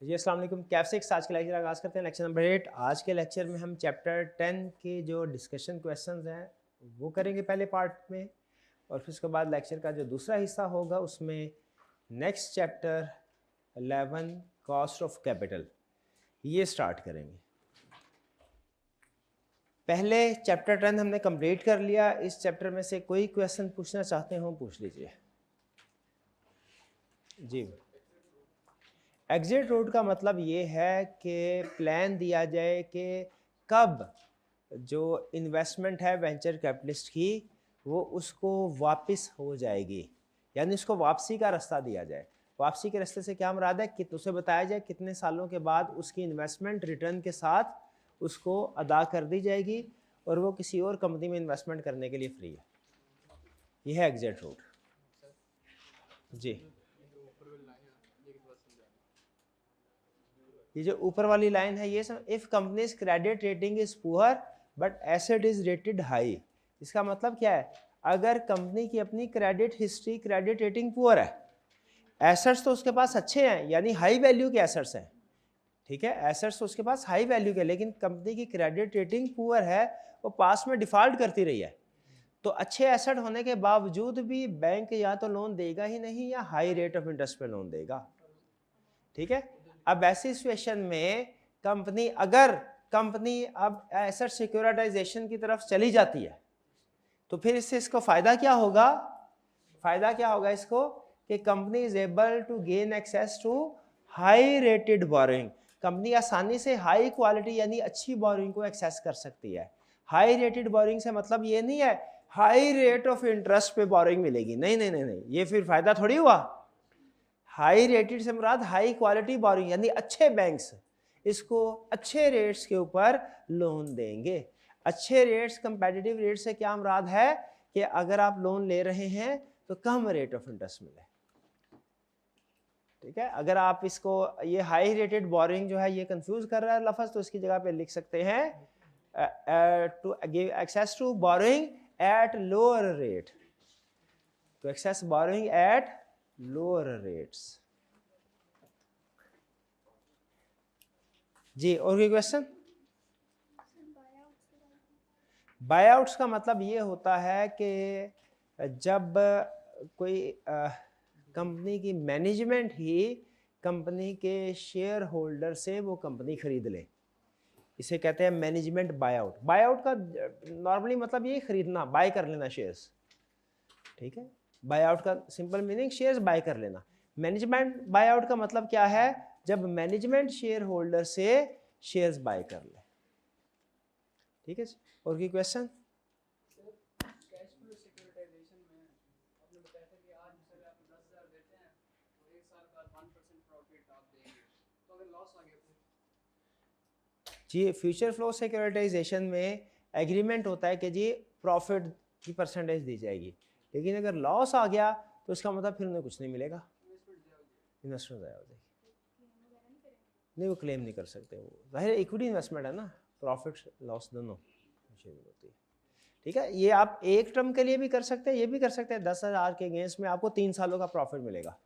जी अस्सलाम वालेकुम। कैप्सिक्स आज के लेक्चर आगाज़ करते हैं। Lecture number 8। आज के लेक्चर में हम चैप्टर 10 के जो डिस्कशन क्वेश्चंस हैं वो करेंगे पहले पार्ट में, और फिर उसके बाद लेक्चर का जो दूसरा हिस्सा होगा उसमें next chapter 11 cost of capital ये स्टार्ट करेंगे। पहले चैप्टर 10 हमने कंप्लीट कर लिया। इस चैप्टर में से कोई क्वेश्चन पूछना चाहते हो पूछ लीजिए। जी, एग्जिट रूट का मतलब ये है कि प्लान दिया जाए कि कब जो इन्वेस्टमेंट है वेंचर कैपिटलिस्ट की वो उसको वापस हो जाएगी, यानी उसको वापसी का रास्ता दिया जाए। वापसी के रास्ते से क्या मुराद है कि उसे बताया जाए कितने सालों के बाद उसकी इन्वेस्टमेंट रिटर्न के साथ उसको अदा कर दी जाएगी और वो किसी और कंपनी में इन्वेस्टमेंट करने के लिए फ्री है। यह है एग्जिट रूट। जी, ये जो ऊपर वाली लाइन है ये सब, if companies credit rating is poor but asset is rated high. इसका मतलब क्या है? अगर कंपनी की अपनी credit history, credit rating poor है, एसेट्स तो उसके पास अच्छे हैं, यानी हाई वैल्यू के एसेट्स हैं, ठीक है, एसेट्स तो उसके पास हाई वैल्यू के, लेकिन कंपनी की क्रेडिट रेटिंग पुअर है, वो पास में डिफॉल्ट करती रही है, तो अच्छे एसेट होने के बावजूद भी बैंक या तो लोन देगा ही नहीं या हाई रेट ऑफ इंटरेस्ट पे लोन देगा, ठीक है। अब ऐसी सिचुएशन में अगर कंपनी अब एसेट सिक्योरिटाइजेशन की तरफ चली जाती है तो फिर इससे इसको फायदा क्या होगा? फायदा क्या होगा इसको कि company is able to gain access to high rated borrowing. Company आसानी से हाई क्वालिटी यानी अच्छी बोरिंग को एक्सेस कर सकती है। हाई रेटेड बोरिंग से मतलब ये नहीं है हाई रेट ऑफ इंटरेस्ट पे बोरिंग मिलेगी, नहीं नहीं नहीं नहीं, ये फिर फायदा थोड़ी हुआ। हाई रेटेड से मुराद हाई क्वालिटी बोरिंग, यानी अच्छे बैंक्स इसको अच्छे रेट्स के ऊपर लोन देंगे। अच्छे रेट्स, कंपेटिटिव रेट से क्या मुराद है कि अगर आप लोन ले रहे हैं तो कम रेट ऑफ इंटरेस्ट मिले, ठीक है। अगर आप इसको ये हाई रेटेड बोरिंग जो है ये कंफ्यूज कर रहा है लफ्ज, तो इसकी जगह पे लिख सकते हैं to give access to borrowing at lower rate, तो access borrowing at lower rates. जी, और कोई क्वेश्चन? बायआउट्स का मतलब ये होता है कि जब कोई कंपनी की मैनेजमेंट ही कंपनी के शेयर होल्डर से वो कंपनी खरीद ले, इसे कहते हैं मैनेजमेंट बायआउट। बायआउट का नॉर्मली मतलब ये खरीदना, बाय कर लेना शेयर्स, ठीक है। बायआउट का सिंपल मीनिंग शेयर्स बाय कर लेना। मैनेजमेंट बायआउट का मतलब क्या है? जब मैनेजमेंट शेयर होल्डर से शेयर्स बाय कर ले, ठीक है। और की क्वेश्चन? जी, फ्यूचर फ्लो सिक्योरिटाइजेशन में एग्रीमेंट होता है कि जी प्रॉफिट की परसेंटेज दी जाएगी, लेकिन अगर लॉस आ गया तो इसका मतलब फिर उन्हें कुछ नहीं मिलेगा, इन्वेस्टमेंट ज़ाया हो जाएगी। नहीं, वो क्लेम नहीं कर सकते, वो जाहिर इक्विटी इन्वेस्टमेंट है ना, प्रॉफिट लॉस दोनों होती है, ठीक है। ये आप एक टर्म के लिए भी कर सकते हैं, ये भी कर सकते हैं। 10,000 के अगेंस्ट में आपको 3 सालों का प्रॉफिट मिलेगा,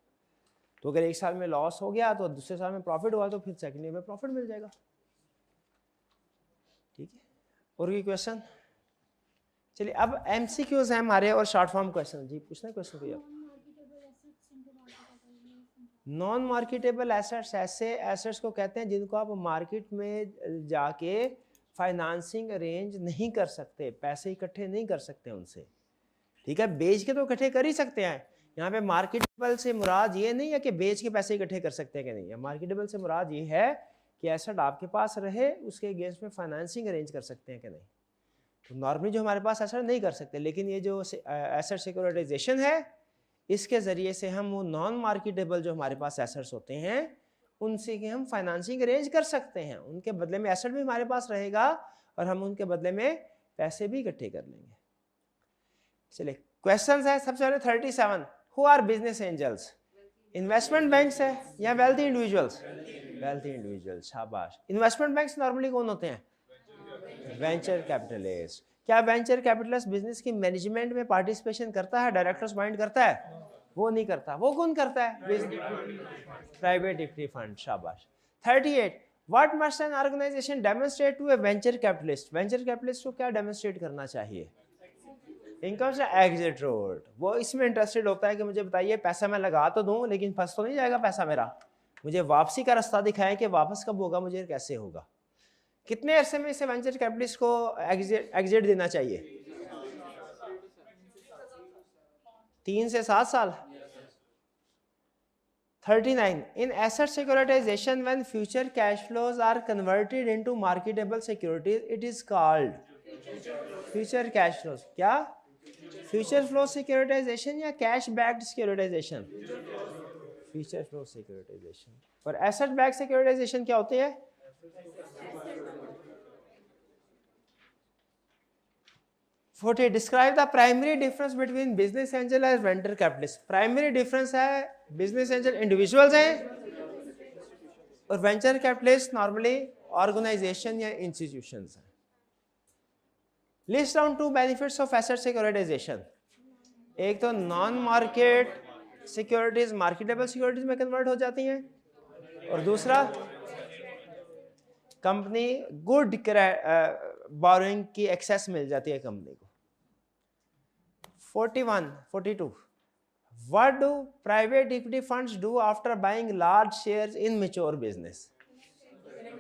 तो अगर एक साल में लॉस हो गया तो दूसरे साल में प्रॉफिट हुआ तो फिर सेकंड ईयर में प्रॉफिट मिल जाएगा, ठीक है। और कोई क्वेश्चन? चलिए, अब एमसीक्यूज हैं हमारे और शॉर्ट फॉर्म क्वेश्चन। जी, पूछना क्वेश्चन कोई आप? नॉन मार्केटेबल एसेट्स ऐसे एसेट्स को कहते हैं जिनको आप मार्केट में जाके फाइनेंसिंग अरेंज नहीं कर सकते, पैसे इकट्ठे नहीं कर सकते उनसे, ठीक है। बेच के तो इकट्ठे कर ही सकते हैं। यहाँ पे मार्केटेबल से मुराद ये नहीं है कि बेच के पैसे इकट्ठे कर सकते हैं कि नहीं, मार्केटेबल से मुराद ये है कि एसेट आपके पास रहे, उसके अगेंस्ट में फाइनेंसिंग अरेंज कर सकते हैं कि नहीं। तो नॉर्मली जो हमारे पास एसेट नहीं कर सकते, लेकिन ये जो एसेट सिक्योरिटाइजेशन है इसके ज़रिए से हम वो नॉन मार्केटेबल जो हमारे पास एसेट्स होते हैं उनसे कि हम फाइनेंसिंग अरेंज कर सकते हैं, उनके बदले में एसेट भी हमारे पास रहेगा और हम उनके बदले में पैसे भी इकट्ठे कर लेंगे। चलिए, क्वेश्चंस है सबसे पहले 37। Who are business angels? Investment banks है या वेल्थी इंडिविजुअल्स? वेल्थी इंडिविजुअल्स, शाबाश। इन्वेस्टमेंट बैंक्स नॉर्मली कौन होते हैं? Venture capitalist. क्या वेंचर कैपिटलिस्ट बिजनेस की मैनेजमेंट में पार्टिसिपेशन करता है, डायरेक्टर्स अपॉइंट करता है? वो नहीं करता। वो कौन करता है? प्राइवेट इक्विटी फंड, शाबाश। 38 what must an organization demonstrate to a venture capitalist, venture capitalist को क्या डेमोन्स्ट्रेट करना चाहिए? इनकम से एग्जिट रोड। वो इसमें इंटरेस्टेड होता है कि मुझे बताइए पैसा मैं लगा तो दूं लेकिन फंस तो नहीं जाएगा पैसा मेरा, मुझे वापसी का रास्ता दिखाएं कि वापस कब होगा, मुझे कैसे होगा। कितने अरसे में इसे वेंचर कैपिटलिस्ट को एग्जिट देना चाहिए? 3 से 7 साल। 39 in asset securitization when future cash flows are converted into marketable securities it is called future cash flows। क्या? फ्यूचर फ्लो सिक्योरिटाइजेशन या cash backed securitization? Future flow securitization. और एसेट बैक्ड सिक्योरिटाइजेशन क्या होती है? Forty describe the primary difference between business angel and venture capitalist. Primary difference है business angel individuals हैं और venture capitalist normally organization या institutions हैं। List down 2 benefits of asset securitization. एक तो non market securities marketable securities में convert हो जाती हैं और दूसरा कंपनी गुड बोरोइंग की एक्सेस मिल जाती है कंपनी को। 42 What do private equity funds do after buying large shares in mature business?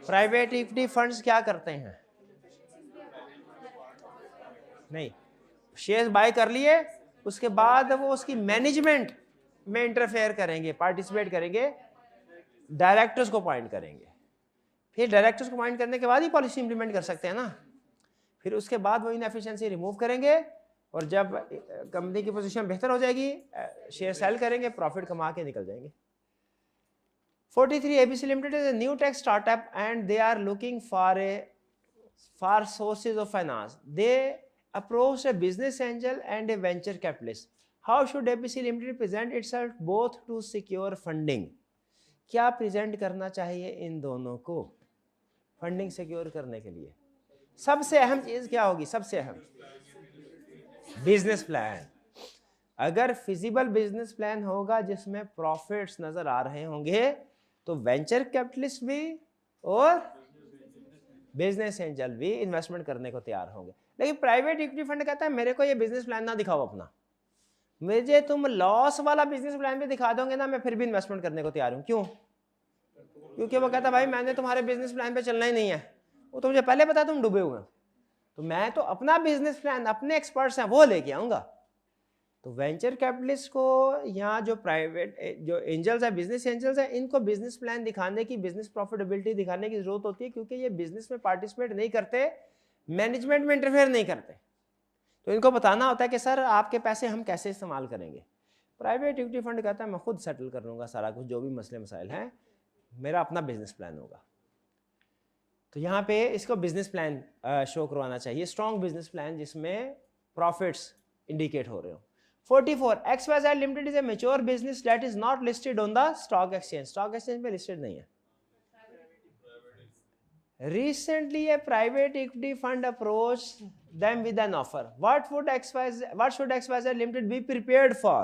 Private equity funds क्या करते हैं? नहीं, शेयर्स बाय कर लिए उसके बाद वो उसकी मैनेजमेंट में इंटरफेयर करेंगे, पार्टिसिपेट करेंगे, डायरेक्टर्स को अपॉइंट करेंगे। फिर डायरेक्टर्स को अपॉइंट करने के बाद ही पॉलिसी इंप्लीमेंट कर सकते हैं ना। फिर उसके बाद वो इनएफिशिएंसी रिमूव करेंगे और जब कंपनी की पोजीशन बेहतर हो जाएगी शेयर सेल करेंगे, प्रॉफिट कमा के निकल जाएंगे। 43 ABC Limited is a new tech startup and they are looking for sources of finance. They approached a business angel and a venture capitalist. How should ABC Limited present itself both to secure funding? क्या present करना चाहिए इन दोनों को funding secure करने के लिए? सबसे अहम चीज क्या होगी? सबसे अहम बिजनेस प्लान। अगर फिजिबल बिजनेस प्लान होगा जिसमें प्रॉफिट्स नजर आ रहे होंगे तो वेंचर कैपिटलिस्ट भी और बिजनेस एंजल भी इन्वेस्टमेंट करने को तैयार होंगे। लेकिन प्राइवेट इक्विटी फंड कहता है मेरे को ये बिजनेस प्लान ना दिखाओ अपना, मुझे तुम लॉस वाला बिजनेस प्लान भी दिखा दोगे ना, मैं फिर भी इन्वेस्टमेंट करने को तैयार हूं। क्यों? क्योंकि वो कहता भाई मैंने तुम्हारे बिजनेस प्लान पे चलना ही नहीं है, वो तो मुझे पहले पता तुम डूबे हुए हो, तो मैं तो अपना बिजनेस प्लान, अपने एक्सपर्ट्स हैं वो लेके आऊंगा। तो वेंचर कैपिटलिस्ट को यहाँ जो प्राइवेट जो एंजल्स है, बिजनेस एंजल्स है, इनको बिजनेस प्लान दिखाने की, बिजनेस प्रॉफिटेबिलिटी दिखाने की जरूरत होती है क्योंकि ये बिजनेस में पार्टिसिपेट नहीं करते, मैनेजमेंट में इंटरफेयर नहीं करते, तो इनको बताना होता है कि सर आपके पैसे हम कैसे इस्तेमाल करेंगे। प्राइवेट इक्विटी फंड कहता है मैं खुद सेटल कर लूँगा सारा कुछ, जो भी मसले मसाइल हैं, मेरा अपना बिजनेस प्लान होगा। तो यहाँ पे इसको बिजनेस प्लान शो करवाना चाहिए, स्ट्रॉन्ग बिजनेस प्लान जिसमें प्रॉफिट्स इंडिकेट हो रहे हो। 44 XYZ Limited is a mature business that is not listed on the stock exchange. Stock exchange पे लिस्टेड नहीं है। Recently a private equity fund approached them with an offer. What should XYZ Limited be prepared for?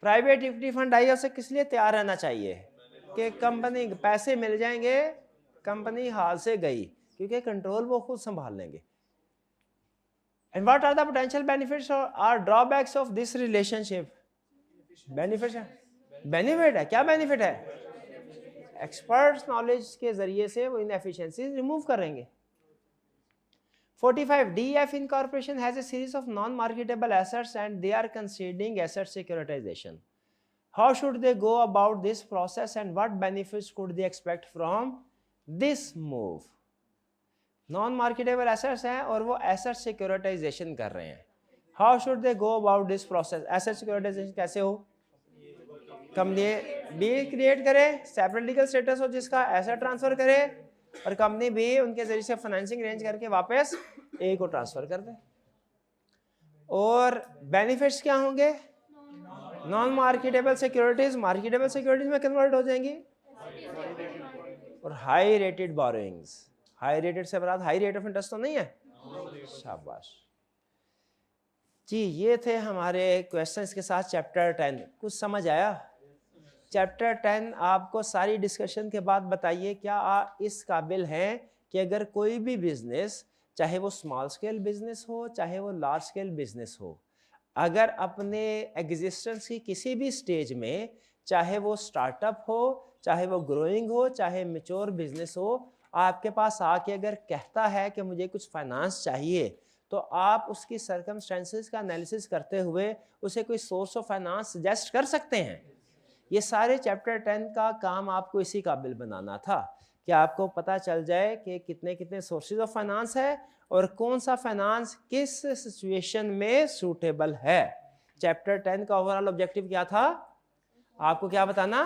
Private equity fund आई उसे किस लिए तैयार रहना चाहिए कि कंपनी पैसे मिल जाएंगे, कंपनी हाल से गई, क्योंकि कंट्रोल वो खुद संभाल लेंगे। And what are the potential benefits or drawbacks of this relationship? Benefit है, बेनिफिट है, क्या बेनिफिट है? एक्सपर्ट्स नॉलेज के जरिए से वो इनएफिशिएंसीज रिमूव करेंगे। 45 DEF Incorporation has a series of non-marketable assets and they are considering asset securitization. How should they go about this process and what benefits could they expect from this move? Non-marketable assets हैं और वो asset securitization कर रहे हैं। How should they go about this process? Asset securitization कैसे हो? Company भी create करे, सेपरेट लीगल स्टेटस हो जिसका, एसेट ट्रांसफर करे और कंपनी भी उनके जरिए से फाइनेंसिंग अरेंज करके वापस ए को ट्रांसफर कर दे। और बेनिफिट्स क्या होंगे? Non marketable securities marketable securities में कन्वर्ट हो जाएंगी और high rated borrowings. High rated से बरात हाई रेट ऑफ इंटरेस्ट तो नहीं है? शाबाश जी। ये थे हमारे क्वेश्चंस के साथ चैप्टर 10। कुछ समझ आया? चैप्टर 10 आपको सारी डिस्कशन के बाद बताइए क्या आप इस काबिल हैं कि अगर कोई भी बिजनेस, चाहे वो स्मॉल स्केल बिजनेस हो चाहे वो लार्ज स्केल बिजनेस हो, अगर अपने एग्जिस्टेंस की किसी भी स्टेज में, चाहे वो स्टार्टअप हो चाहे वो ग्रोइंग हो चाहे मैच्योर बिजनेस हो, आपके पास आके अगर कहता है कि मुझे कुछ फाइनेंस चाहिए, तो आप उसकी सर्कमस्टेंसेस का एनालिसिस करते हुए उसे कोई सोर्स ऑफ फाइनेंस सजेस्ट कर सकते हैं। ये सारे चैप्टर 10 का काम आपको इसी काबिल बनाना था कि आपको पता चल जाए कि कितने कितने सोर्सेज ऑफ फाइनेंस है और कौन सा फाइनेंस किस सिचुएशन में सूटेबल है। चैप्टर 10 का ओवरऑल ऑब्जेक्टिव क्या था? आपको क्या बताना?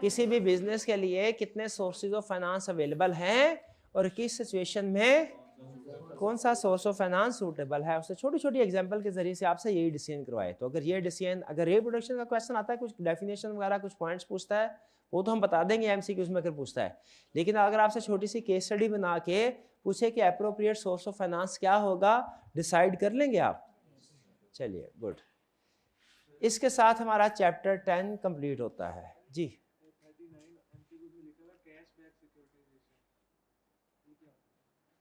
किसी भी बिजनेस के लिए कितने सोर्सेज ऑफ फाइनेंस अवेलेबल हैं और किस सिचुएशन में कौन सा सोर्स ऑफ फाइनेंस सूटेबल है। उससे छोटी छोटी एग्जांपल के जरिए से आपसे यही डिसीजन करवाए। तो अगर ये डिसीजन, अगर रिप्रोडक्शन का क्वेश्चन आता है, कुछ डेफिनेशन वगैरह कुछ पॉइंट्स पूछता है, वो तो हम बता देंगे एमसीक्यूज में अगर पूछता है। लेकिन अगर आपसे छोटी सी केस स्टडी बना के पूछे कि अप्रोप्रिएट सोर्स ऑफ फाइनेंस क्या होगा, डिसाइड कर लेंगे आप। चलिए गुड, इसके साथ हमारा चैप्टर 10 कंप्लीट होता है जी।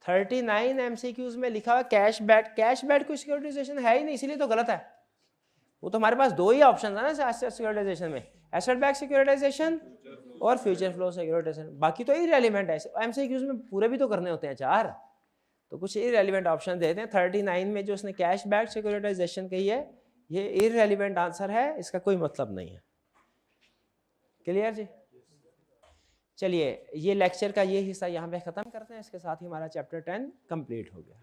39 एमसीक्यूज में लिखा हुआ कैश बैक। कैश बैक कोई सिक्योरिटाइजेशन है ही नहीं, इसलिए तो गलत है। वो तो हमारे पास दो ही ऑप्शन है ना सिक्योरिटाइजेशन में, एसेट बैक सिक्योरिटाइजेशन और फ्यूचर फ्लो सिक्योरिटाइजेशन। बाकी तो इररिलेवेंट है। एमसीक्यूज में पूरे भी तो करने होते हैं चार, तो कुछ इररिलेवेंट ऑप्शन देते हैं। 39 में जो उसने कैश बैक सिक्योरिटाइजेशन कही है, ये इररिलेवेंट आंसर है, इसका कोई मतलब नहीं है। क्लियर जी? चलिए ये लेक्चर का ये हिस्सा यहाँ पे ख़त्म करते हैं। इसके साथ ही हमारा चैप्टर 10 कंप्लीट हो गया।